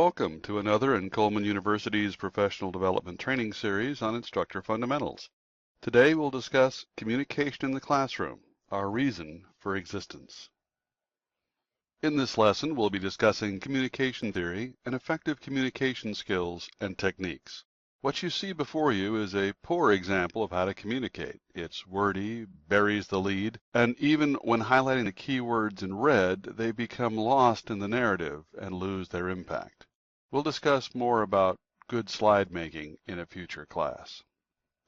welcome to another in Coleman University's Professional Development Training Series on Instructor Fundamentals. Today we'll discuss communication in the classroom, our reason for existence. In this lesson, we'll be discussing communication theory and effective communication skills and techniques. What you see before you is a poor example of how to communicate. It's wordy, buries the lead, and even when highlighting the key words in red, they become lost in the narrative and lose their impact. We'll discuss more about good slide making in a future class.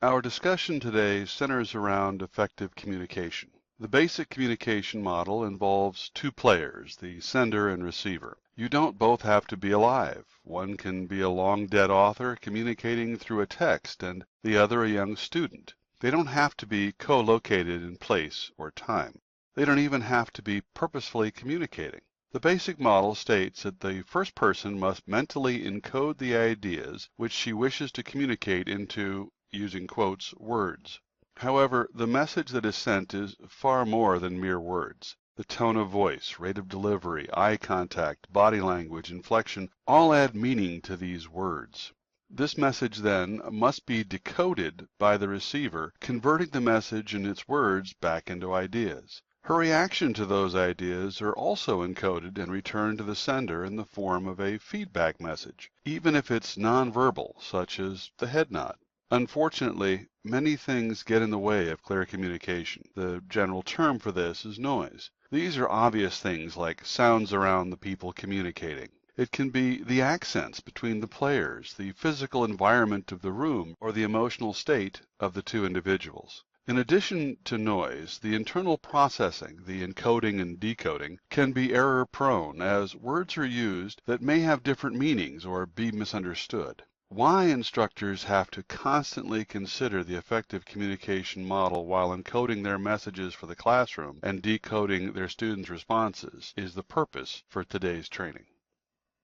Our discussion today centers around effective communication. The basic communication model involves two players, the sender and receiver. You don't both have to be alive. One can be a long-dead author communicating through a text and the other a young student. They don't have to be co-located in place or time. They don't even have to be purposefully communicating. The basic model states that the first person must mentally encode the ideas which she wishes to communicate into, using quotes, words. However, the message that is sent is far more than mere words. The tone of voice, rate of delivery, eye contact, body language, inflection, all add meaning to these words. This message, then, must be decoded by the receiver, converting the message and its words back into ideas. Her reaction to those ideas are also encoded and returned to the sender in the form of a feedback message, even if it's nonverbal, such as the head nod. Unfortunately, many things get in the way of clear communication. The general term for this is noise. These are obvious things like sounds around the people communicating. It can be the accents between the players, the physical environment of the room, or the emotional state of the two individuals. In addition to noise, the internal processing, the encoding and decoding, can be error-prone as words are used that may have different meanings or be misunderstood. Why instructors have to constantly consider the effective communication model while encoding their messages for the classroom and decoding their students' responses is the purpose for today's training.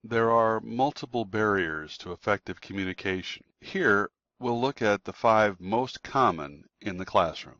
There are multiple barriers to effective communication. Here, we'll look at the 5 most common in the classroom.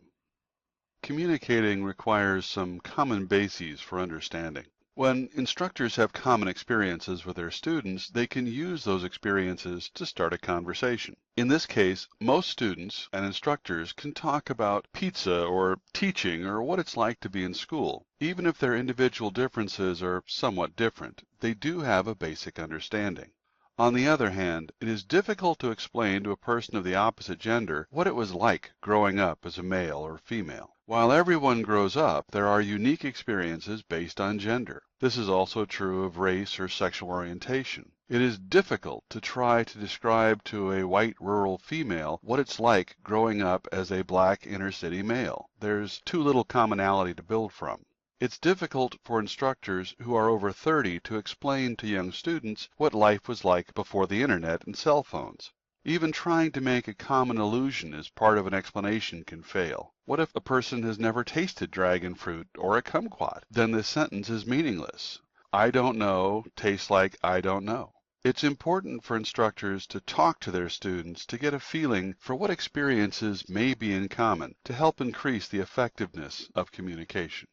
Communicating requires some common bases for understanding. When instructors have common experiences with their students, they can use those experiences to start a conversation. In this case, most students and instructors can talk about pizza or teaching or what it's like to be in school. Even if their individual differences are somewhat different, they do have a basic understanding. On the other hand, it is difficult to explain to a person of the opposite gender what it was like growing up as a male or female. While everyone grows up, there are unique experiences based on gender. This is also true of race or sexual orientation. It is difficult to try to describe to a white rural female what it's like growing up as a black inner-city male. There's too little commonality to build from. It's difficult for instructors who are over 30 to explain to young students what life was like before the internet and cell phones. Even trying to make a common allusion as part of an explanation can fail. What if a person has never tasted dragon fruit or a kumquat? Then this sentence is meaningless. I don't know tastes like I don't know. It's important for instructors to talk to their students to get a feeling for what experiences may be in common to help increase the effectiveness of communication.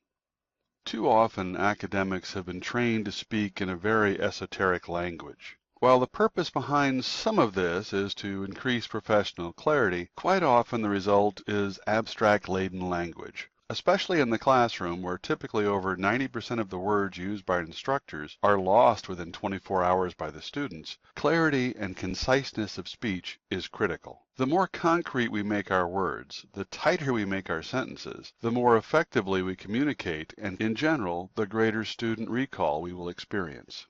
Too often, academics have been trained to speak in a very esoteric language. While the purpose behind some of this is to increase professional clarity, quite often the result is abstract-laden language. Especially in the classroom, where typically over 90% of the words used by instructors are lost within 24 hours by the students, clarity and conciseness of speech is critical. The more concrete we make our words, the tighter we make our sentences, the more effectively we communicate, and in general, the greater student recall we will experience.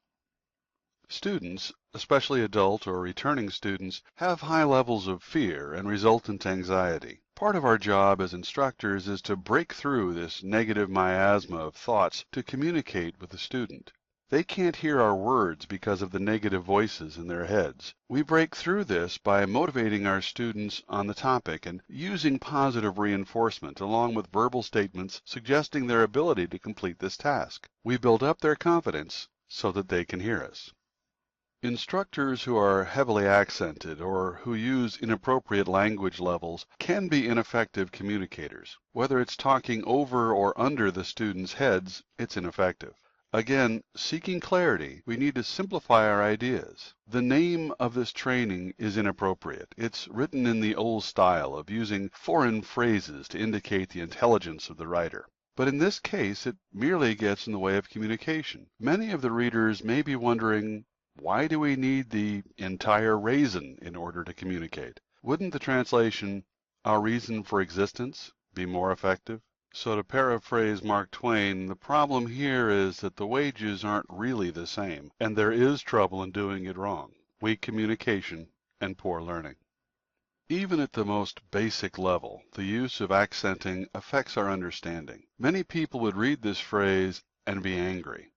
Students, especially adult or returning students, have high levels of fear and resultant anxiety. Part of our job as instructors is to break through this negative miasma of thoughts to communicate with the student. They can't hear our words because of the negative voices in their heads. We break through this by motivating our students on the topic and using positive reinforcement along with verbal statements suggesting their ability to complete this task. We build up their confidence so that they can hear us. Instructors who are heavily accented or who use inappropriate language levels can be ineffective communicators. Whether it's talking over or under the students' heads, it's ineffective. Again, seeking clarity, we need to simplify our ideas. The name of this training is inappropriate. It's written in the old style of using foreign phrases to indicate the intelligence of the writer. But in this case, it merely gets in the way of communication. Many of the readers may be wondering, why do we need the entire raisin in order to communicate? Wouldn't the translation, our reason for existence, be more effective? So to paraphrase Mark Twain, the problem here is that the wages aren't really the same, and there is trouble in doing it wrong. Weak communication and poor learning. Even at the most basic level, the use of accenting affects our understanding. Many people would read this phrase and be angry.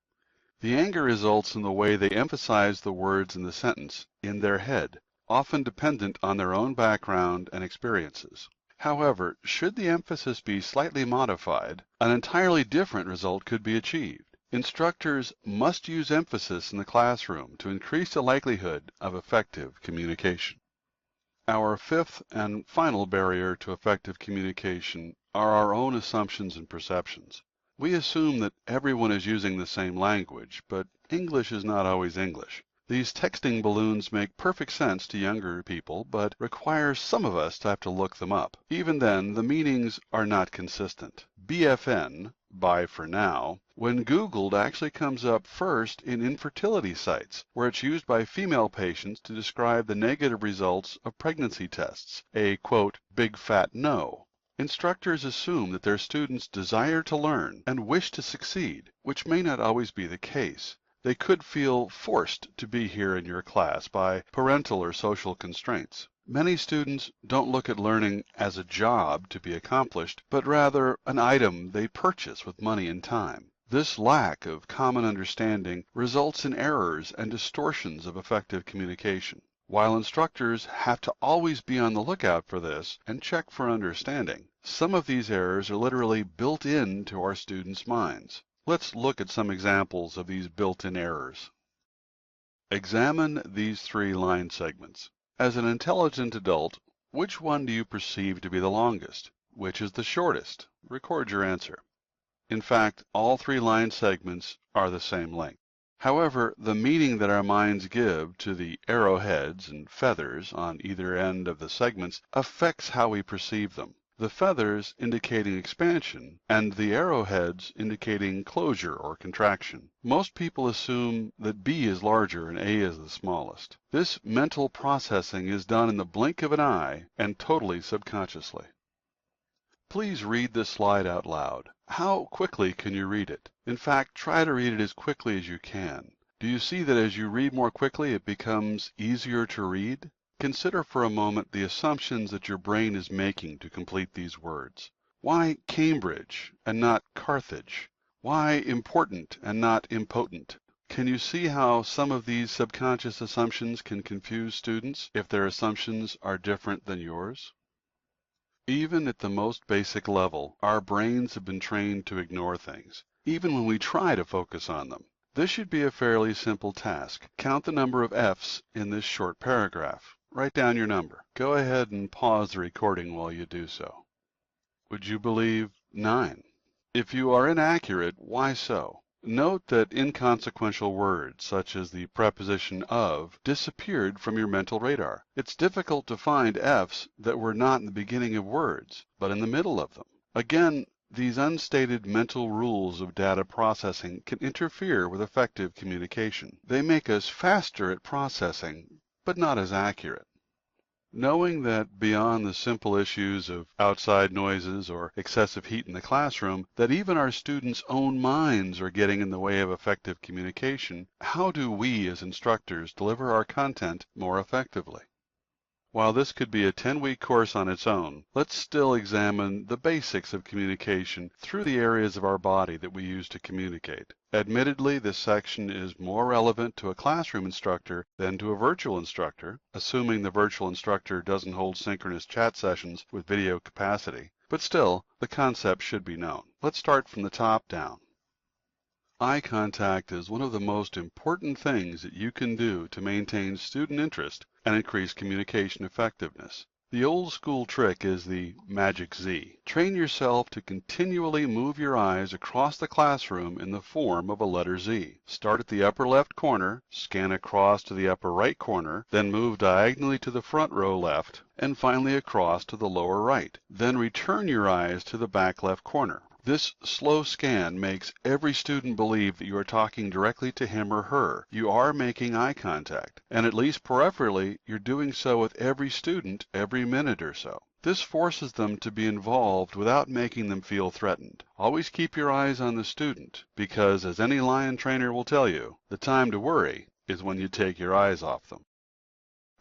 The anger results in the way they emphasize the words in the sentence in their head, often dependent on their own background and experiences. However, should the emphasis be slightly modified, an entirely different result could be achieved. Instructors must use emphasis in the classroom to increase the likelihood of effective communication. Our fifth and final barrier to effective communication are our own assumptions and perceptions. We assume that everyone is using the same language, but English is not always English. These texting balloons make perfect sense to younger people, but require some of us to have to look them up. Even then, the meanings are not consistent. BFN, bye for now, when Googled actually comes up first in infertility sites, where it's used by female patients to describe the negative results of pregnancy tests, a, quote, big fat no. Instructors assume that their students desire to learn and wish to succeed, which may not always be the case. They could feel forced to be here in your class by parental or social constraints. Many students don't look at learning as a job to be accomplished, but rather an item they purchase with money and time. This lack of common understanding results in errors and distortions of effective communication. While instructors have to always be on the lookout for this and check for understanding, some of these errors are literally built into our students' minds. Let's look at some examples of these built-in errors. Examine these three line segments. As an intelligent adult, which one do you perceive to be the longest? Which is the shortest? Record your answer. In fact, all three line segments are the same length. However, the meaning that our minds give to the arrowheads and feathers on either end of the segments affects how we perceive them. The feathers indicating expansion, and the arrowheads indicating closure or contraction. Most people assume that B is larger and A is the smallest. This mental processing is done in the blink of an eye and totally subconsciously. Please read this slide out loud. How quickly can you read it? In fact, try to read it as quickly as you can. Do you see that as you read more quickly, it becomes easier to read? Consider for a moment the assumptions that your brain is making to complete these words. Why Cambridge and not Carthage? Why important and not impotent? Can you see how some of these subconscious assumptions can confuse students if their assumptions are different than yours? Even at the most basic level, our brains have been trained to ignore things, even when we try to focus on them. This should be a fairly simple task. Count the number of F's in this short paragraph. Write down your number. Go ahead and pause the recording while you do so. Would you believe 9? If you are inaccurate, why so? Note that inconsequential words, such as the preposition of, disappeared from your mental radar. It's difficult to find F's that were not in the beginning of words, but in the middle of them. Again, these unstated mental rules of data processing can interfere with effective communication. They make us faster at processing, but not as accurate. Knowing that beyond the simple issues of outside noises or excessive heat in the classroom, that even our students' own minds are getting in the way of effective communication, how do we as instructors deliver our content more effectively? While this could be a 10-week course on its own, let's still examine the basics of communication through the areas of our body that we use to communicate. Admittedly, this section is more relevant to a classroom instructor than to a virtual instructor, assuming the virtual instructor doesn't hold synchronous chat sessions with video capacity. But still, the concept should be known. Let's start from the top down. Eye contact is one of the most important things that you can do to maintain student interest and increase communication effectiveness. The old school trick is the magic Z. Train yourself to continually move your eyes across the classroom in the form of a letter Z. Start at the upper left corner, scan across to the upper right corner, then move diagonally to the front row left, and finally across to the lower right. Then return your eyes to the back left corner. This slow scan makes every student believe that you are talking directly to him or her. You are making eye contact, and at least peripherally, you're doing so with every student every minute or so. This forces them to be involved without making them feel threatened. Always keep your eyes on the student, because as any lion trainer will tell you, the time to worry is when you take your eyes off them.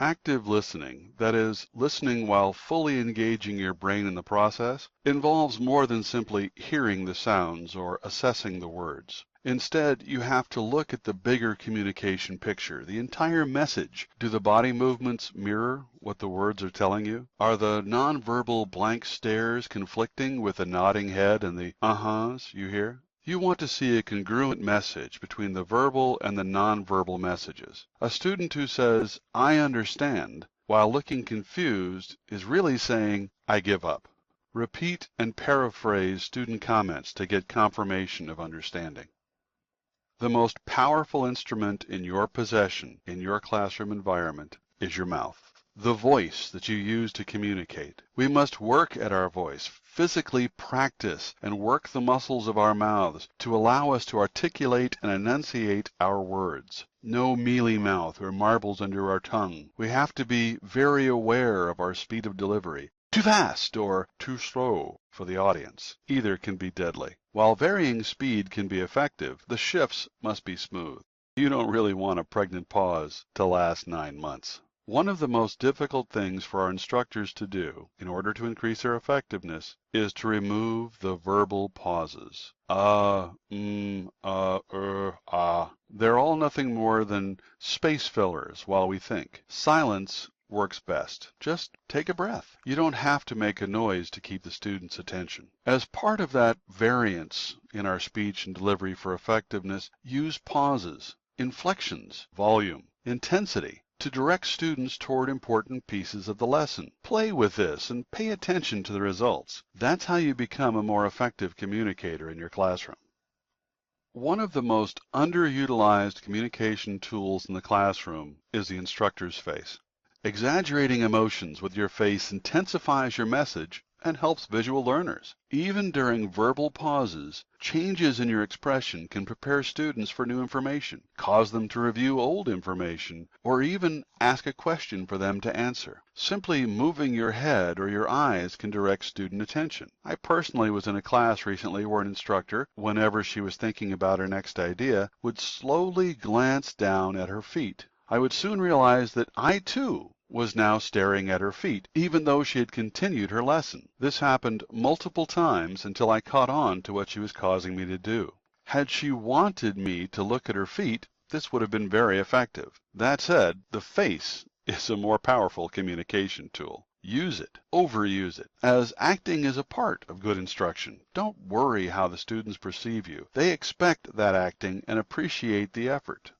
Active listening, that is, listening while fully engaging your brain in the process, involves more than simply hearing the sounds or assessing the words. Instead, you have to look at the bigger communication picture, the entire message. Do the body movements mirror what the words are telling you? Are the nonverbal blank stares conflicting with the nodding head and the uh-huhs you hear? You want to see a congruent message between the verbal and the nonverbal messages. A student who says, "I understand," while looking confused is really saying, "I give up." Repeat and paraphrase student comments to get confirmation of understanding. The most powerful instrument in your possession in your classroom environment is your mouth. The voice that you use to communicate. We must work at our voice, physically practice and work the muscles of our mouths to allow us to articulate and enunciate our words. No mealy mouth or marbles under our tongue. We have to be very aware of our speed of delivery. Too fast or too slow for the audience. Either can be deadly. While varying speed can be effective, the shifts must be smooth. You don't really want a pregnant pause to last 9 months. One of the most difficult things for our instructors to do in order to increase their effectiveness is to remove the verbal pauses. Ah. They're all nothing more than space fillers while we think. Silence works best. Just take a breath. You don't have to make a noise to keep the student's attention. As part of that variance in our speech and delivery for effectiveness, use pauses, inflections, volume, intensity, to direct students toward important pieces of the lesson. Play with this and pay attention to the results. That's how you become a more effective communicator in your classroom. One of the most underutilized communication tools in the classroom is the instructor's face. Exaggerating emotions with your face intensifies your message and helps visual learners. Even during verbal pauses, changes in your expression can prepare students for new information, cause them to review old information, or even ask a question for them to answer. Simply moving your head or your eyes can direct student attention. I personally was in a class recently where an instructor, whenever she was thinking about her next idea, would slowly glance down at her feet. I would soon realize that I, too, was now staring at her feet, even though she had continued her lesson. This happened multiple times until I caught on to what she was causing me to do. Had she wanted me to look at her feet, this would have been very effective. That said, the face is a more powerful communication tool. Use it, overuse it, as acting is a part of good instruction. Don't worry how the students perceive you. They expect that acting and appreciate the effort.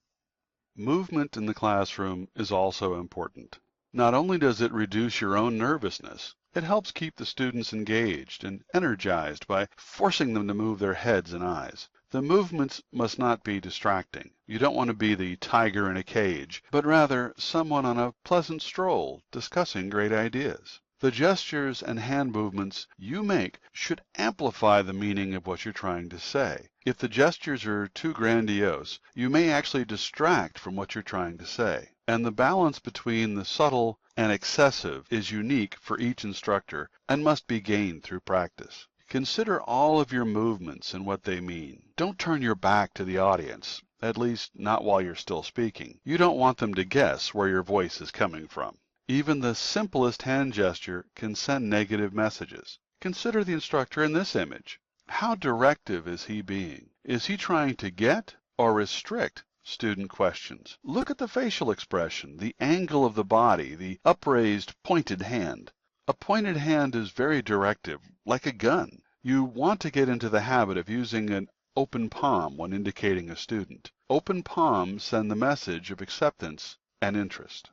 Movement in the classroom is also important. Not only does it reduce your own nervousness, it helps keep the students engaged and energized by forcing them to move their heads and eyes. The movements must not be distracting. You don't want to be the tiger in a cage, but rather someone on a pleasant stroll discussing great ideas. The gestures and hand movements you make should amplify the meaning of what you're trying to say. If the gestures are too grandiose, you may actually distract from what you're trying to say. And the balance between the subtle and excessive is unique for each instructor and must be gained through practice. Consider all of your movements and what they mean. Don't turn your back to the audience, at least not while you're still speaking. You don't want them to guess where your voice is coming from. Even the simplest hand gesture can send negative messages. Consider the instructor in this image. How directive is he being? Is he trying to get or restrict student questions? Look at the facial expression, the angle of the body, the upraised, pointed hand. A pointed hand is very directive, like a gun. You want to get into the habit of using an open palm when indicating a student. Open palms send the message of acceptance and interest.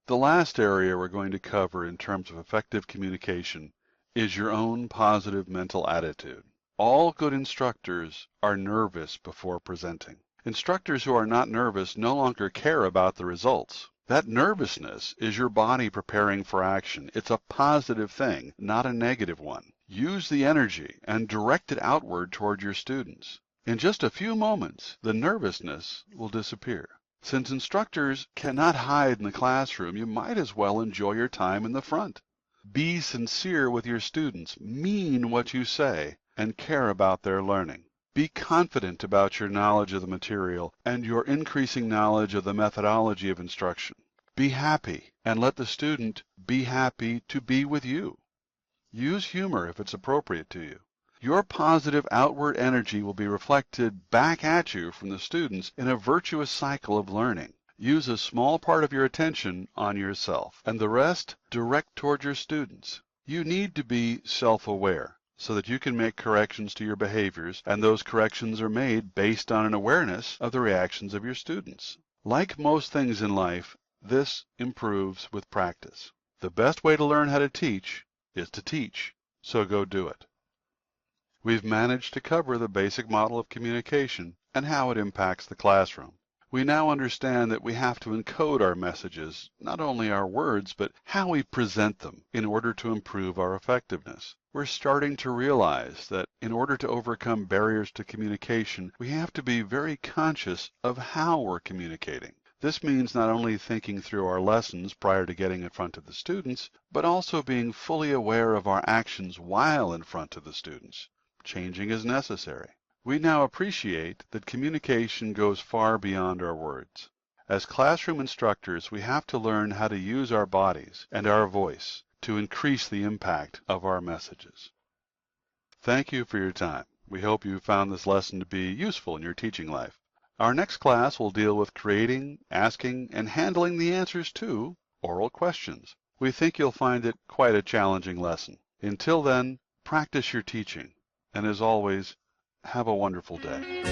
The last area we're going to cover in terms of effective communication is your own positive mental attitude. All good instructors are nervous before presenting. Instructors who are not nervous no longer care about the results. That nervousness is your body preparing for action. It's a positive thing, not a negative one. Use the energy and direct it outward toward your students. In just a few moments, the nervousness will disappear. Since instructors cannot hide in the classroom, you might as well enjoy your time in the front. Be sincere with your students, mean what you say, and care about their learning. Be confident about your knowledge of the material and your increasing knowledge of the methodology of instruction. Be happy, and let the student be happy to be with you. Use humor if it's appropriate to you. Your positive outward energy will be reflected back at you from the students in a virtuous cycle of learning. Use a small part of your attention on yourself, and the rest direct toward your students. You need to be self-aware so that you can make corrections to your behaviors, and those corrections are made based on an awareness of the reactions of your students. Like most things in life, this improves with practice. The best way to learn how to teach is to teach, so go do it. We've managed to cover the basic model of communication and how it impacts the classroom. We now understand that we have to encode our messages, not only our words, but how we present them in order to improve our effectiveness. We're starting to realize that in order to overcome barriers to communication, we have to be very conscious of how we're communicating. This means not only thinking through our lessons prior to getting in front of the students, but also being fully aware of our actions while in front of the students. Changing is necessary. We now appreciate that communication goes far beyond our words. As classroom instructors, we have to learn how to use our bodies and our voice to increase the impact of our messages. Thank you for your time. We hope you found this lesson to be useful in your teaching life. Our next class will deal with creating, asking, and handling the answers to oral questions. We think you'll find it quite a challenging lesson. Until then, practice your teaching. And as always, have a wonderful day.